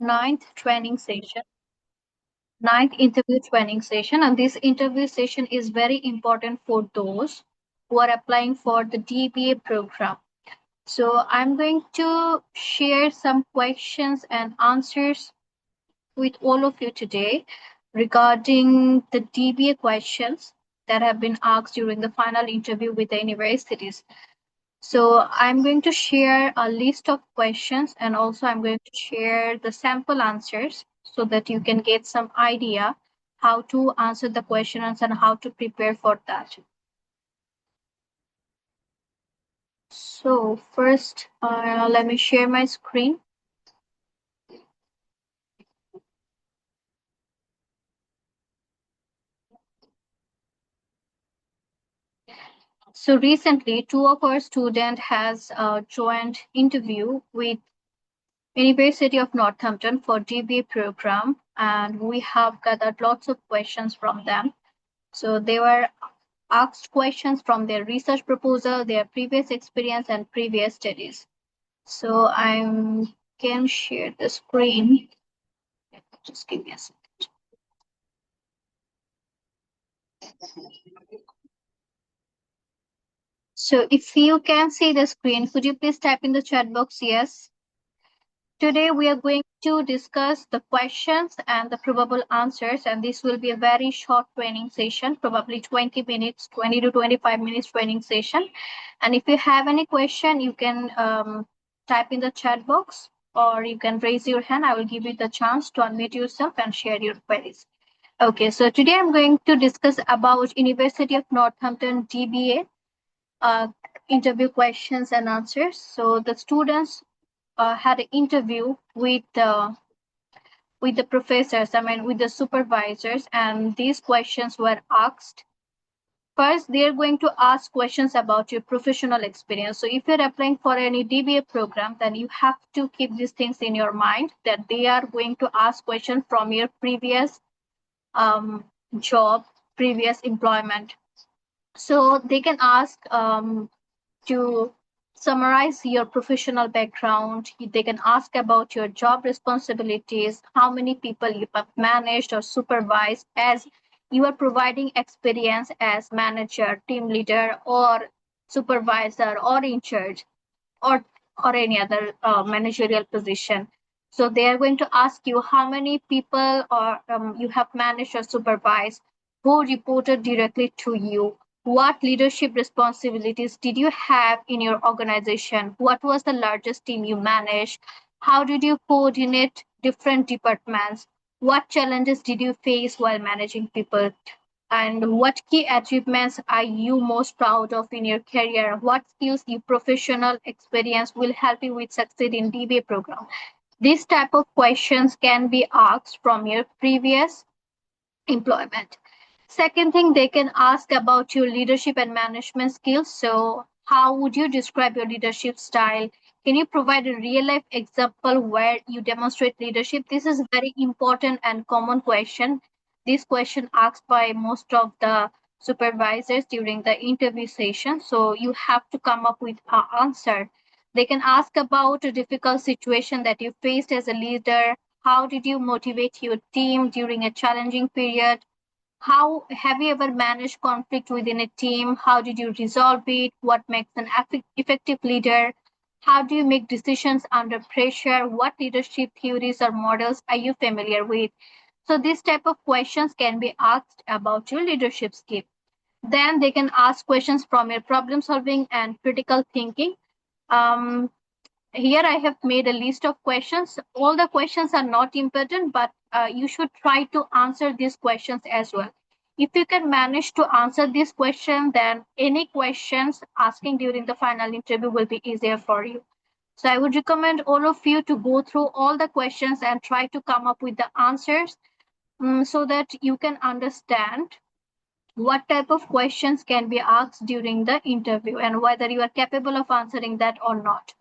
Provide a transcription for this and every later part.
ninth training session, ninth interview training session. And this interview session is very important for those who are applying for the DBA program. So I'm going to share some questions and answers with all of you today regarding the DBA questions that have been asked during the final interview with the universities. So I'm going to share a list of questions, and also I'm going to share the sample answers so that you can get some idea how to answer the questions and how to prepare for that. So first, let me share my screen. So recently, two of our students has a joint interview with University of Northampton for DBA program, and we have gathered lots of questions from them. So they were asked questions from their research proposal, their previous experience, and previous studies. So I can share the screen. Just give me a second. So if you can see the screen, could you please type in the chat box yes? Today we are going to discuss the questions and the probable answers, and this will be a very short training session, probably 20 minutes, 20 to 25 minutes training session. And if you have any question, you can type in the chat box, or you can raise your hand. I will give you the chance to unmute yourself and share your queries. Okay, so today I'm going to discuss about University of Northampton DBA interview questions and answers. So the students had an interview with the professors, with the supervisors, and these questions were asked. First, they are going to ask questions about your professional experience. So if you're applying for any DBA program, then you have to keep these things in your mind that they are going to ask questions from your previous job, previous employment. So they can ask to summarize your professional background. They can ask about your job responsibilities, how many people you have managed or supervised as you are providing experience as manager, team leader, or supervisor, or in charge, or any other managerial position. So they are going to ask you how many people or you have managed or supervised, who reported directly to you, what leadership responsibilities did you have in your organization, what was the largest team you managed, how did you coordinate different departments, what challenges did you face while managing people, and what key achievements are you most proud of in your career, what skills your professional experience will help you with succeed in DBA program. This type of questions can be asked from your previous employment. Second thing, they can ask about your leadership and management skills. So how would you describe your leadership style? Can you provide a real life example where you demonstrate leadership? This is a very important and common question. This question asked by most of the supervisors during the interview session. So you have to come up with an answer. They can ask about a difficult situation that you faced as a leader. How did you motivate your team during a challenging period? How have you ever managed conflict within a team? How did you resolve it? What makes an effective leader? How do you make decisions under pressure? What leadership theories or models are you familiar with? So this type of questions can be asked about your leadership skill. Then they can ask questions from your problem solving and critical thinking. Um, Here I have made a list of questions. All the questions are not important, but you should try to answer these questions as well. If you can manage to answer this question, then any questions asking during the final interview will be easier for you. So I would recommend all of you to go through all the questions and try to come up with the answers so that you can understand what type of questions can be asked during the interview and whether you are capable of answering that or not.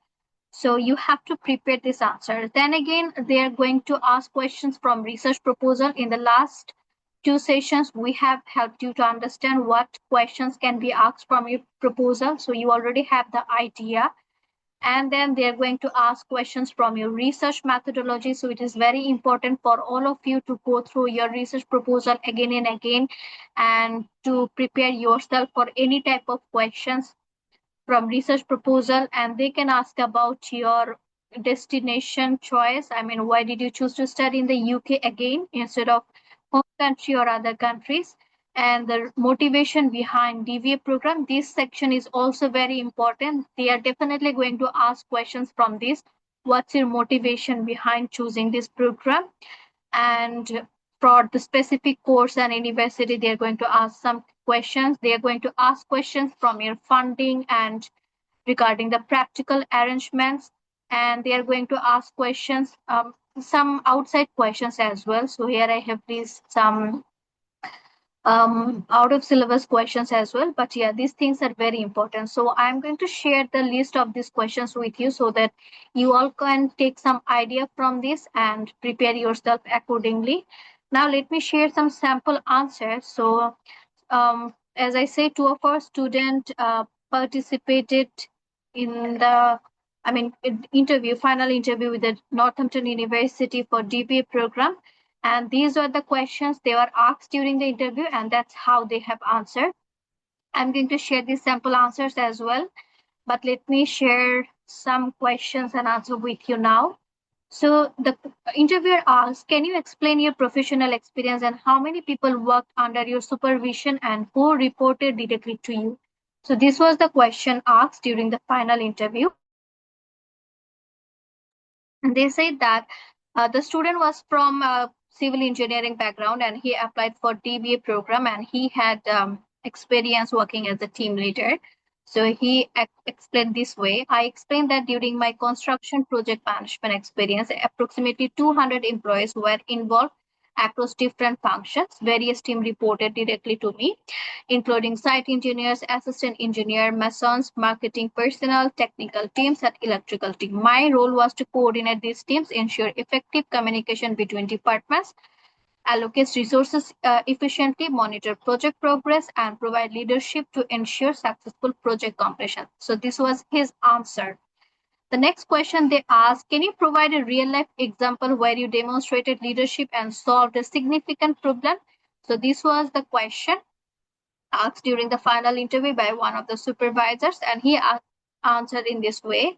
So you have to prepare this answer. Then again, they are going to ask questions from research proposal. In the last two sessions, we have helped you to understand what questions can be asked from your proposal. So you already have the idea. And then they're going to ask questions from your research methodology. So it is very important for all of you to go through your research proposal again and again and to prepare yourself for any type of questions from research proposal. And they can ask about your destination choice. I mean, why did you choose to study in the UK again instead of home country or other countries? And the motivation behind DVA program. This section is also very important. They are definitely going to ask questions from this. What's your motivation behind choosing this program? And for the specific course and university, they're going to ask some questions. They are going to ask questions from your funding and regarding the practical arrangements, and they are going to ask questions, some outside questions as well. So here I have these some out of syllabus questions as well, but yeah, these things are very important. So I'm going to share the list of these questions with you so that you all can take some idea from this and prepare yourself accordingly. Now let me share some sample answers. So as I say, two of our students participated in the, I mean, final interview with the Northampton University for DBA program. And these were the questions they were asked during the interview, and that's how they have answered. I'm going to share these sample answers as well, but let me share some questions and answer with you now. So the interviewer asks, can you explain your professional experience and how many people worked under your supervision and who reported directly to you? So this was the question asked during the final interview. And they said that the student was from a civil engineering background and he applied for DBA program and he had experience working as a team leader. So he explained this way. I explained that during my construction project management experience, approximately 200 employees were involved across different functions. Various teams reported directly to me, including site engineers, assistant engineer, masons, marketing personnel, technical teams, and electrical team. My role was to coordinate these teams, ensure effective communication between departments, allocate resources efficiently, monitor project progress, and provide leadership to ensure successful project completion. So this was his answer. The next question they asked, can you provide a real life example where you demonstrated leadership and solved a significant problem? So this was the question asked during the final interview by one of the supervisors, and he answered in this way.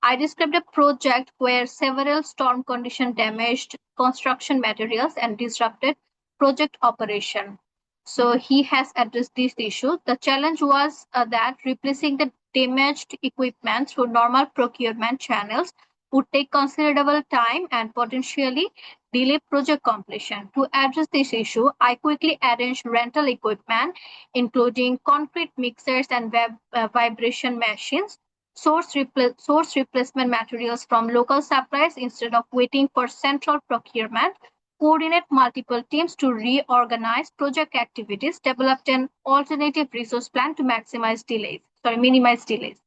I described a project where several storm conditions damaged construction materials and disrupted project operation. So he has addressed this issue. The challenge was that replacing the damaged equipment through normal procurement channels would take considerable time and potentially delay project completion. To address this issue, I quickly arranged rental equipment, including concrete mixers and vibration machines, source replacement materials from local suppliers instead of waiting for central procurement, coordinate multiple teams to reorganize project activities, developed an alternative resource plan to minimize delays.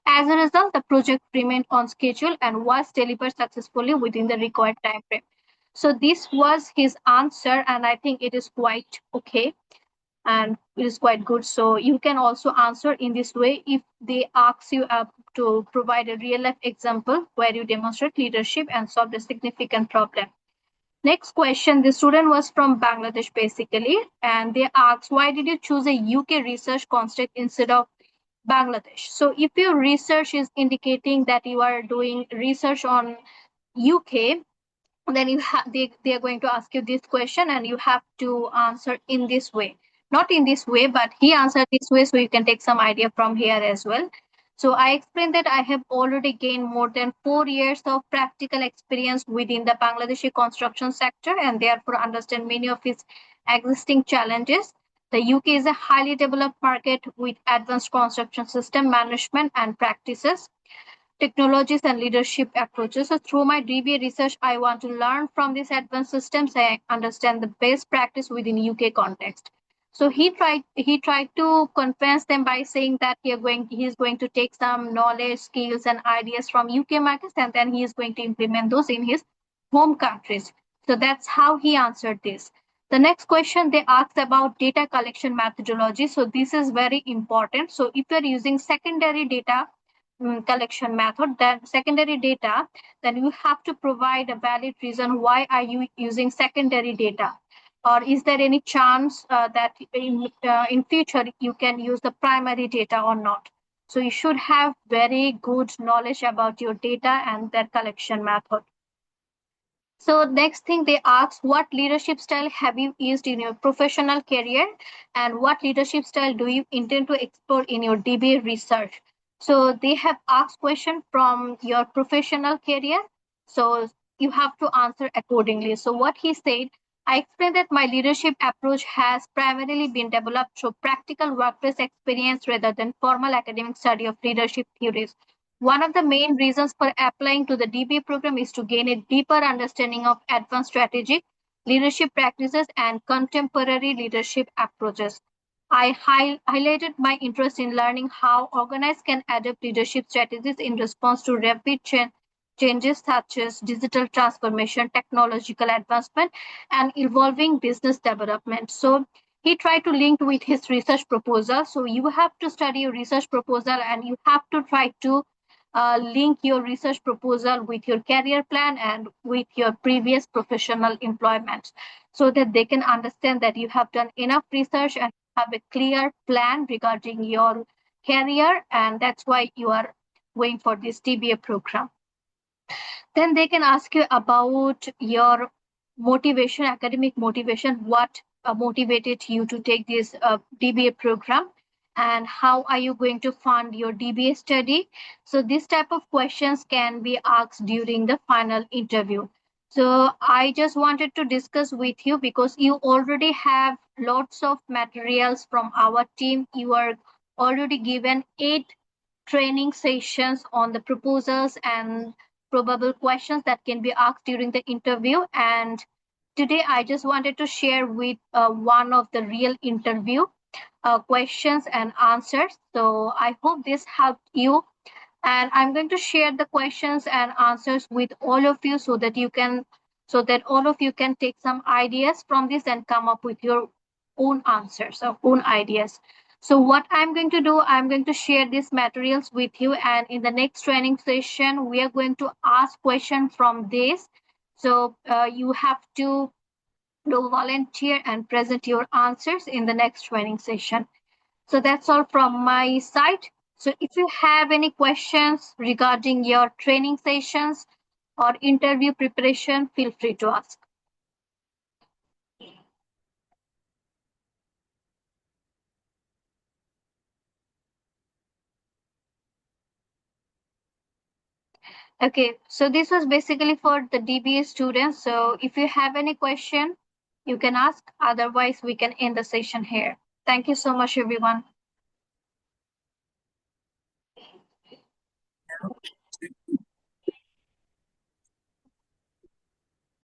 As a result, the project remained on schedule and was delivered successfully within the required time frame. So this was his answer, and I think it is quite okay and it is quite good. So you can also answer in this way if they ask you to provide a real life example where you demonstrate leadership and solve a significant problem. Next question, the student was from Bangladesh basically, and they asked, why did you choose a UK research construct instead of Bangladesh? So if your research is indicating that you are doing research on UK, then they are going to ask you this question and you have to answer in this way, not in this way, but he answered this way, so you can take some idea from here as well. So I explained that I have already gained more than 4 years of practical experience within the Bangladeshi construction sector and therefore understand many of its existing challenges. The UK is a highly developed market with advanced construction system management and practices, technologies and leadership approaches. So through my DBA research, I want to learn from these advanced systems. I understand the best practice within UK context. So he tried to convince them by saying that he's going to take some knowledge, skills, and ideas from UK markets, and then he is going to implement those in his home countries. So that's how he answered this. The next question they asked about data collection methodology. So this is very important. So if you're using secondary data collection method, then secondary data, then you have to provide a valid reason why are you using secondary data, or is there any chance that in future you can use the primary data or not. So you should have very good knowledge about your data and their collection method. So next thing they ask, what leadership style have you used in your professional career, and what leadership style do you intend to explore in your DBA research? So they have asked question from your professional career. So you have to answer accordingly. So what he said, I explained that my leadership approach has primarily been developed through practical workplace experience rather than formal academic study of leadership theories. One of the main reasons for applying to the DBA program is to gain a deeper understanding of advanced strategic leadership practices and contemporary leadership approaches. I highlighted my interest in learning how organizations can adapt leadership strategies in response to rapid changes such as digital transformation, technological advancement, and evolving business development. So he tried to link with his research proposal. So you have to study your research proposal and you have to try to link your research proposal with your career plan and with your previous professional employment, so that they can understand that you have done enough research and have a clear plan regarding your career, and that's why you are going for this DBA program. Then they can ask you about your motivation, academic motivation, what motivated you to take this DBA program, and how are you going to fund your DBA study. So this type of questions can be asked during the final interview. So I just wanted to discuss with you because you already have lots of materials from our team. You are already given 8 training sessions on the proposals and probable questions that can be asked during the interview. And today I just wanted to share with one of the real interview questions and answers. So I hope this helped you. And I'm going to share the questions and answers with all of you so that all of you can take some ideas from this and come up with your own answers or own ideas. So what I'm going to do, I'm going to share these materials with you, and in the next training session, we are going to ask questions from this. So you have to do volunteer and present your answers in the next training session. So that's all from my side. So if you have any questions regarding your training sessions or interview preparation, feel free to ask. Okay, so this was basically for the DBA students. So if you have any question, you can ask. Otherwise, we can end the session here. Thank you so much, everyone.